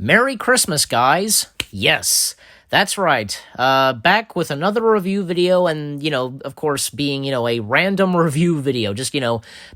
Merry Christmas, guys. Yes, that's right. Back with another review video and, of course, being, a random review video. Just,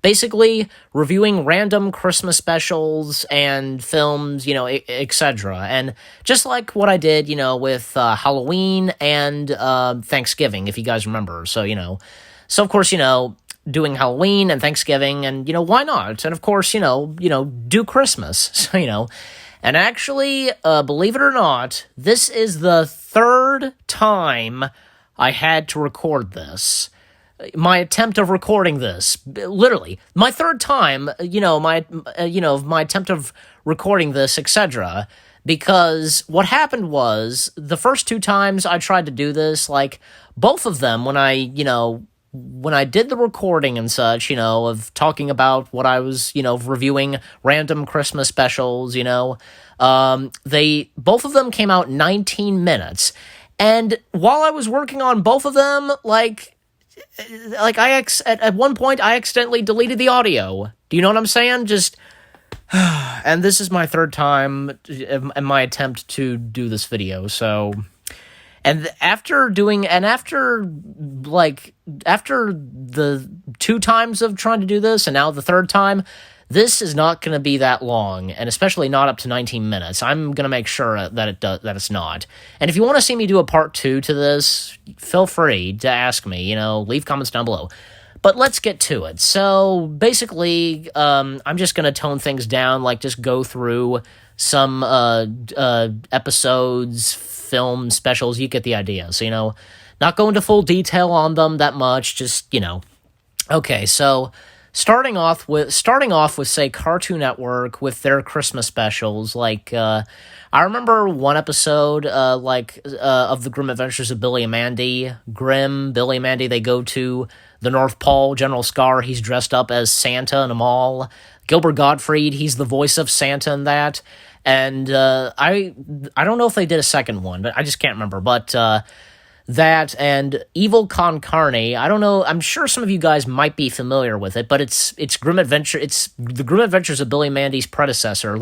basically reviewing random Christmas specials and films, etc. And just like what I did, with Halloween and Thanksgiving, if you guys remember. So, of course, doing Halloween and Thanksgiving and, why not? And, of course, do Christmas. So, and actually, believe it or not, this is the third time I had to record this. My attempt of recording this, literally, my third time, my attempt of recording this, etc. Because what happened was, the first two times I tried to do this, both of them, when I did the recording and such, of talking about what I was, reviewing random Christmas specials, both of them came out 19 minutes. And while I was working on both of them, at one point I accidentally deleted the audio. Do you know what I'm saying? And this is my third time in my attempt to do this video, so... And after the two times of trying to do this, and now the third time, this is not going to be that long, and especially not up to 19 minutes. I'm going to make sure that it's not. And if you want to see me do a part 2 to this, feel free to ask me, leave comments down below. But let's get to it. So, basically, I'm just going to tone things down, just go through some episodes, film specials, you get the idea. So, not go into full detail on them that much, just, Okay, so starting off with, say, Cartoon Network with their Christmas specials, I remember one episode, of the Grim Adventures of Billy and Mandy. Billy and Mandy, they go to the North Pole. General Scar, he's dressed up as Santa in a mall. Gilbert Gottfried, he's the voice of Santa in that. And I don't know if they did a second one, but I just can't remember. But that and Evil Con Carne, I don't know. I'm sure some of you guys might be familiar with it, but it's Grim Adventure. It's the Grim Adventures of Billy and Mandy's predecessor.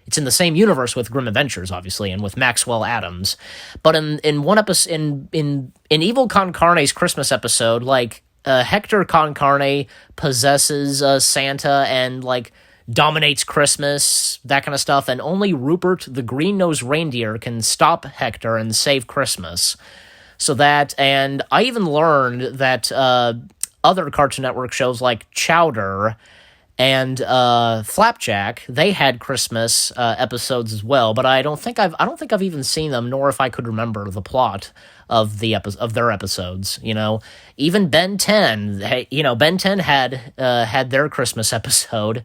It's in the same universe with Grim Adventures, obviously, and with Maxwell Adams. But in one episode, in Evil Con Carne's Christmas episode, Hector Con Carne possesses Santa and dominates Christmas, that kind of stuff, and only Rupert the Green-Nosed Reindeer can stop Hector and save Christmas. So that, and I even learned that other Cartoon Network shows like Chowder and Flapjack, they had Christmas episodes as well, but I don't think I've even seen them, nor if I could remember the plot of their episodes. Even Ben 10, Ben 10 had their Christmas episode.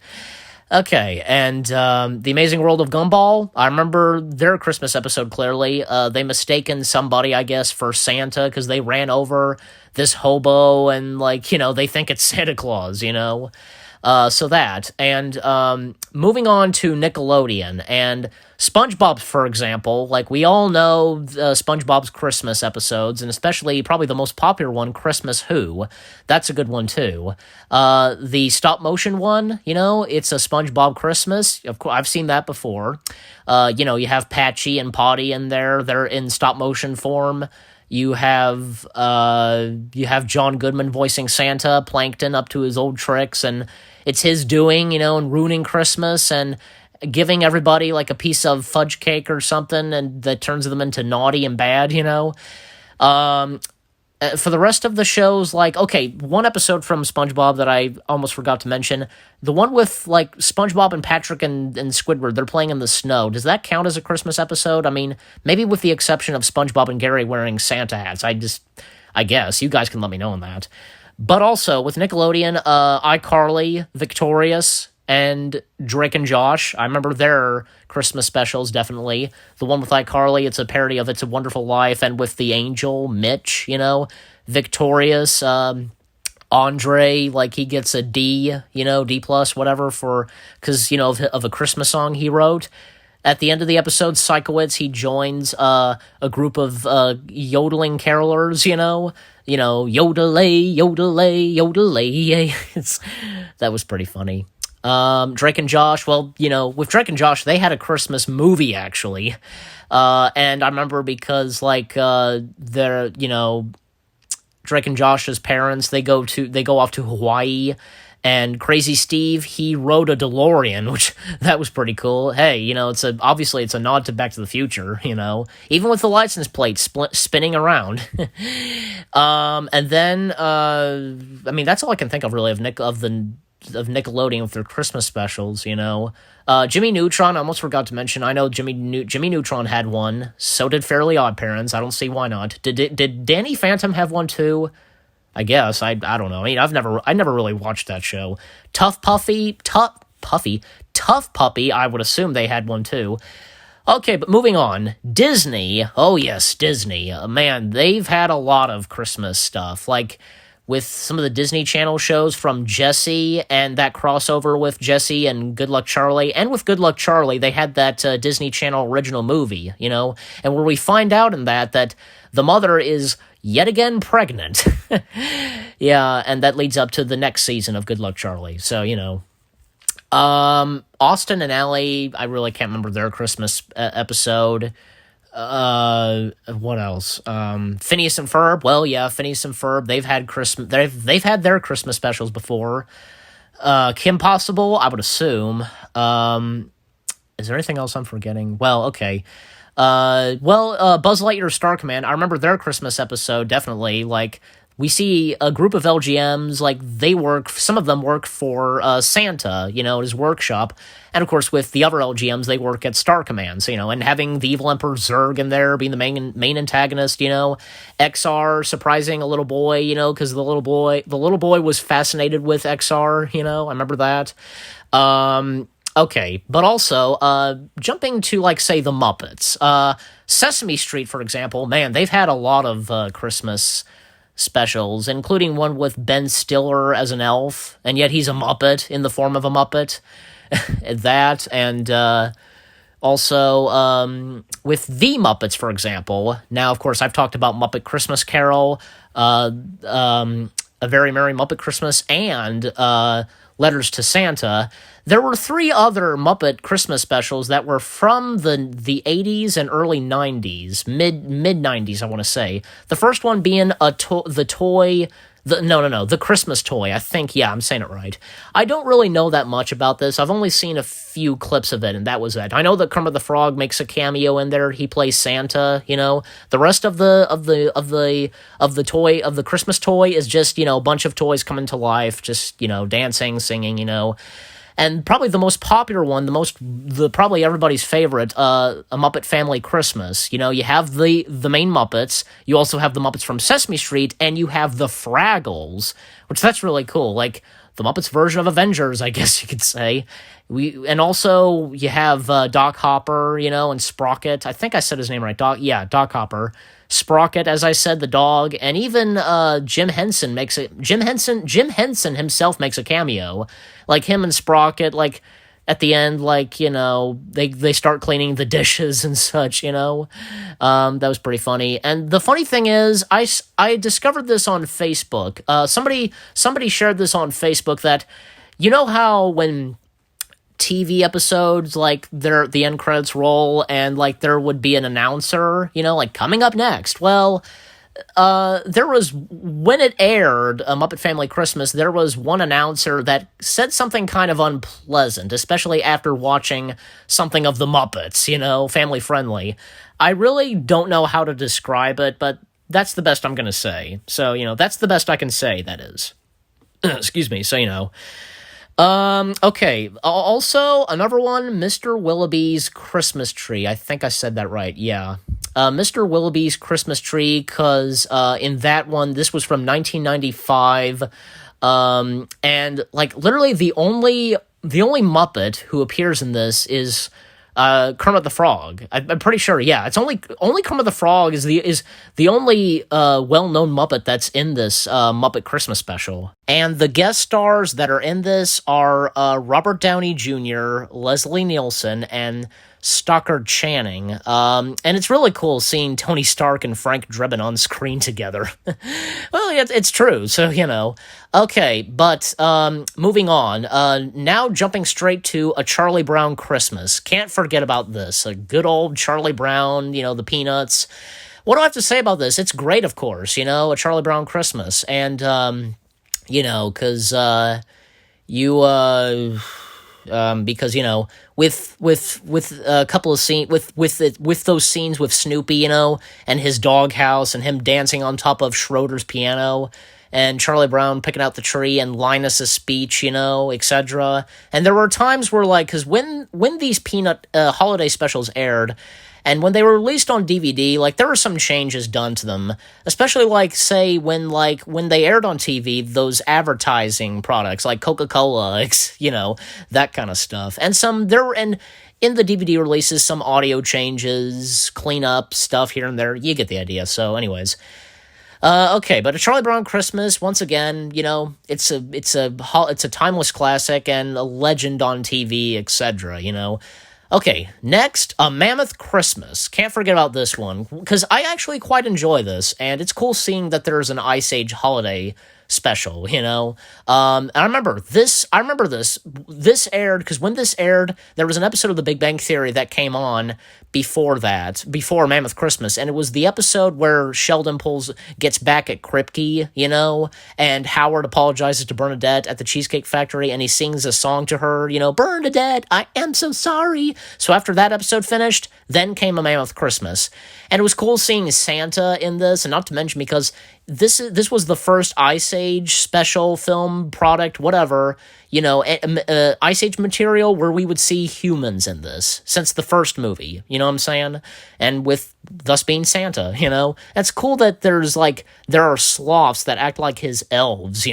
Okay, and The Amazing World of Gumball, I remember their Christmas episode clearly. They mistaken somebody, I guess, for Santa, because they ran over this hobo, and, they think it's Santa Claus, So that, and moving on to Nickelodeon, and SpongeBob, for example, we all know SpongeBob's Christmas episodes, and especially probably the most popular one, Christmas Who. That's a good one, too. The stop-motion one, it's a SpongeBob Christmas. Of course, I've seen that before. You have Patchy and Potty in there. They're in stop-motion form. You have John Goodman voicing Santa, Plankton up to his old tricks, and it's his doing, and ruining Christmas, and giving everybody, a piece of fudge cake or something, and that turns them into naughty and bad, For the rest of the shows, one episode from SpongeBob that I almost forgot to mention, the one with, SpongeBob and Patrick and Squidward, they're playing in the snow. Does that count as a Christmas episode? I mean, maybe with the exception of SpongeBob and Gary wearing Santa hats. I guess. You guys can let me know on that. But also, with Nickelodeon, iCarly, Victorious, and Drake and Josh, I remember their Christmas specials, definitely. The one with iCarly, it's a parody of It's a Wonderful Life, and with the angel, Mitch, Victorious, Andre, he gets a D, D+, whatever, because, of a Christmas song he wrote. At the end of the episode, Psychowitz, he joins a group of yodeling carolers, yodelay, yodelay, yodelay. That was pretty funny. Drake and Josh, well, with Drake and Josh, they had a Christmas movie, actually. And I remember because, they're, Drake and Josh's parents, they go off to Hawaii, and Crazy Steve, he rode a DeLorean, which that was pretty cool. Hey, obviously it's a nod to Back to the Future, even with the license plate spinning around. And then that's all I can think of really of Nickelodeon with their Christmas specials. Jimmy Neutron, I almost forgot to mention. I know Jimmy Neutron had one. So did Fairly Odd Parents. I don't see why not. Did Danny Phantom have one too? I guess I don't know. I mean, I never really watched that show. Tough Puppy. I would assume they had one too. Okay, but moving on. Disney. Oh yes, Disney. Man, they've had a lot of Christmas stuff. Like with some of the Disney Channel shows from Jessie and that crossover with Jessie and Good Luck Charlie. And with Good Luck Charlie, they had that Disney Channel original movie, and where we find out in that the mother is yet again pregnant. Yeah, and that leads up to the next season of Good Luck Charlie. So, Austin and Ally, I really can't remember their Christmas episode. What else? Phineas and Ferb. Well, yeah, Phineas and Ferb. They've had Christmas. They've had their Christmas specials before. Kim Possible, I would assume. Is there anything else I'm forgetting? Well, okay. Buzz Lightyear Star Command. I remember their Christmas episode definitely. Like we see a group of LGMs. Like some of them work for Santa. at his workshop. And, of course, with the other LGMs, they work at Star Command, and having the evil Emperor Zurg in there being the main antagonist, XR surprising a little boy, because the little boy was fascinated with XR, I remember that. Okay, but also, jumping to, say, the Muppets. Sesame Street, for example, man, they've had a lot of Christmas specials, including one with Ben Stiller as an elf, and yet he's a Muppet in the form of a Muppet. That, and also with the Muppets, for example. Now, of course, I've talked about Muppet Christmas Carol, A Very Merry Muppet Christmas, and Letters to Santa. There were 3 other Muppet Christmas specials that were from the 80s and early 90s, mid-90s, I want to say. The first one being the Christmas toy. I think, yeah, I'm saying it right. I don't really know that much about this. I've only seen a few clips of it, and that was it. I know that Kermit the Frog makes a cameo in there. He plays Santa. The rest of the Christmas toy is just a bunch of toys coming to life, just dancing, singing, And probably the most popular one, probably everybody's favorite, A Muppet Family Christmas. You have the main Muppets, you also have the Muppets from Sesame Street, and you have the Fraggles, which that's really cool, like the Muppets version of Avengers, I guess you could say. And also you have Doc Hopper, and Sprocket. I think I said his name right. Doc Hopper. Sprocket, as I said, the dog, and even Jim Henson himself makes a cameo. Like him and Sprocket, like at the end, like, they start cleaning the dishes and such, that was pretty funny. And the funny thing is, I discovered this on Facebook. Somebody shared this on Facebook that, how when TV episodes, like the end credits roll and like there would be an announcer, like coming up next. Well, there was, when it aired, A Muppet Family Christmas, there was one announcer that said something kind of unpleasant, especially after watching something of the Muppets, family friendly. I really don't know how to describe it, but that's the best I'm going to say. So, that's the best I can say, that is. Excuse me, so, okay. Also, another one, Mr. Willoughby's Christmas Tree. I think I said that right, yeah. Mr. Willoughby's Christmas Tree, because in that one, this was from 1995, and, like, literally the only Muppet who appears in this is Kermit the Frog. I'm pretty sure, yeah. It's only Kermit the Frog is the only well-known Muppet that's in this Muppet Christmas special. And the guest stars that are in this are Robert Downey Jr., Leslie Nielsen, and Stockard Channing. And it's really cool seeing Tony Stark and Frank Drebin on screen together. Well, it's true, so, Okay, but moving on. Now jumping straight to A Charlie Brown Christmas. Can't forget about this. A good old Charlie Brown, the Peanuts. What do I have to say about this? It's great, of course, A Charlie Brown Christmas. And, because because with a couple of scenes with those scenes with Snoopy, and his doghouse and him dancing on top of Schroeder's piano, and Charlie Brown picking out the tree and Linus's speech, etc. And there were times where, because when these Peanut holiday specials aired, and when they were released on DVD, there were some changes done to them, especially say when they aired on TV, those advertising products like Coca-Cola, that kind of stuff. And in the DVD releases, some audio changes, cleanup stuff here and there. You get the idea. So, anyways. Okay, but A Charlie Brown Christmas, once again, it's a timeless classic and a legend on TV, etc., Okay, next, A Mammoth Christmas. Can't forget about this one, because I actually quite enjoy this, and it's cool seeing that there's an Ice Age holiday special, And I remember this aired, because when this aired, there was an episode of The Big Bang Theory that came on before Mammoth Christmas, and it was the episode where Sheldon gets back at Kripke, and Howard apologizes to Bernadette at the Cheesecake Factory, and he sings a song to her, Bernadette, I am so sorry. So after that episode finished, then came A Mammoth Christmas. And it was cool seeing Santa in this, and not to mention because this was the first Ice Age special film product, whatever, Ice Age material where we would see humans in this since the first movie, you know what I'm saying? And with thus being Santa, It's cool that there are sloths that act like his elves,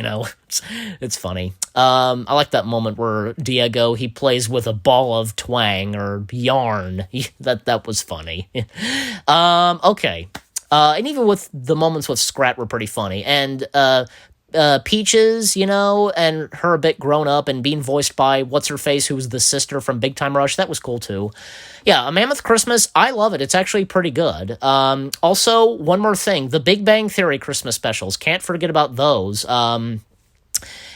It's funny. I like that moment where Diego, he plays with a ball of twang or yarn. That was funny. Okay. And even with the moments with Scrat were pretty funny. And Peaches, and her a bit grown up and being voiced by What's-Her-Face, who was the sister from Big Time Rush, that was cool too. Yeah, A Mammoth Christmas, I love it. It's actually pretty good. Also, one more thing, the Big Bang Theory Christmas specials, can't forget about those.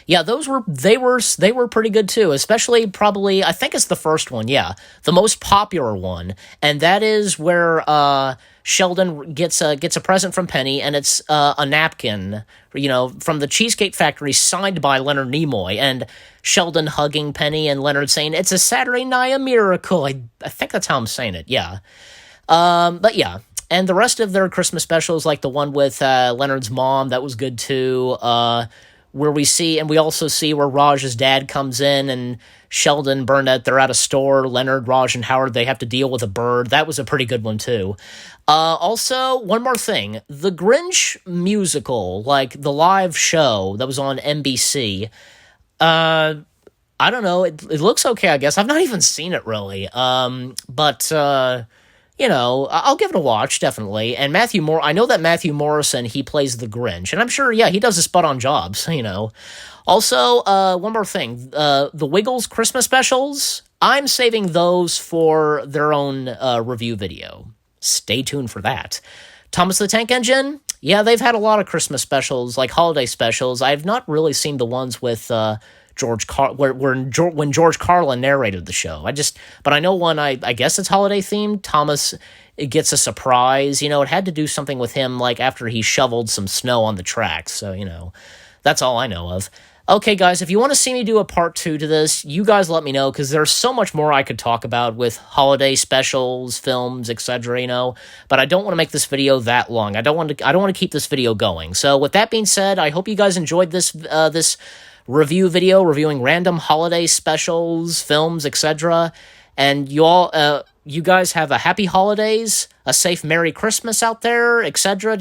Yeah, they were pretty good too, especially probably, I think it's the first one, yeah, the most popular one, and that is where Sheldon gets a present from Penny, and it's a napkin, from the Cheesecake Factory signed by Leonard Nimoy, and Sheldon hugging Penny and Leonard saying, "It's a Saturday night, a miracle." I think that's how I'm saying it, yeah. But yeah, and the rest of their Christmas specials, like the one with Leonard's mom, that was good too, where we also see where Raj's dad comes in, and Sheldon, Burnett, they're at a store, Leonard, Raj, and Howard, they have to deal with a bird. That was a pretty good one, too. Also, one more thing. The Grinch musical, the live show that was on NBC, I don't know, it looks okay, I guess. I've not even seen it, really. But I'll give it a watch, definitely. And I know that Matthew Morrison, he plays the Grinch. And I'm sure, yeah, he does a spot-on job, Also, one more thing. The Wiggles Christmas specials, I'm saving those for their own review video. Stay tuned for that. Thomas the Tank Engine, yeah, they've had a lot of Christmas specials, holiday specials. I've not really seen the ones with when George Carlin narrated the show. But I know one, I guess it's holiday themed. Thomas gets a surprise. It had to do something with him, after he shoveled some snow on the tracks. So, that's all I know of. Okay, guys, if you want to see me do a part 2 to this, you guys let me know, because there's so much more I could talk about with holiday specials, films, etc., but I don't want to make this video that long. I don't want to keep this video going. So with that being said, I hope you guys enjoyed this review video reviewing random holiday specials, films, etc., and you guys have a happy holidays, a safe Merry Christmas out there, etc.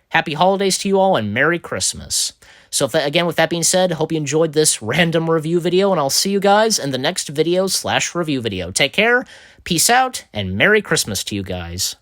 Happy holidays to you all, and Merry Christmas. So with that being said, hope you enjoyed this random review video, and I'll see you guys in the next video /review video. Take care, peace out, and Merry Christmas to you guys.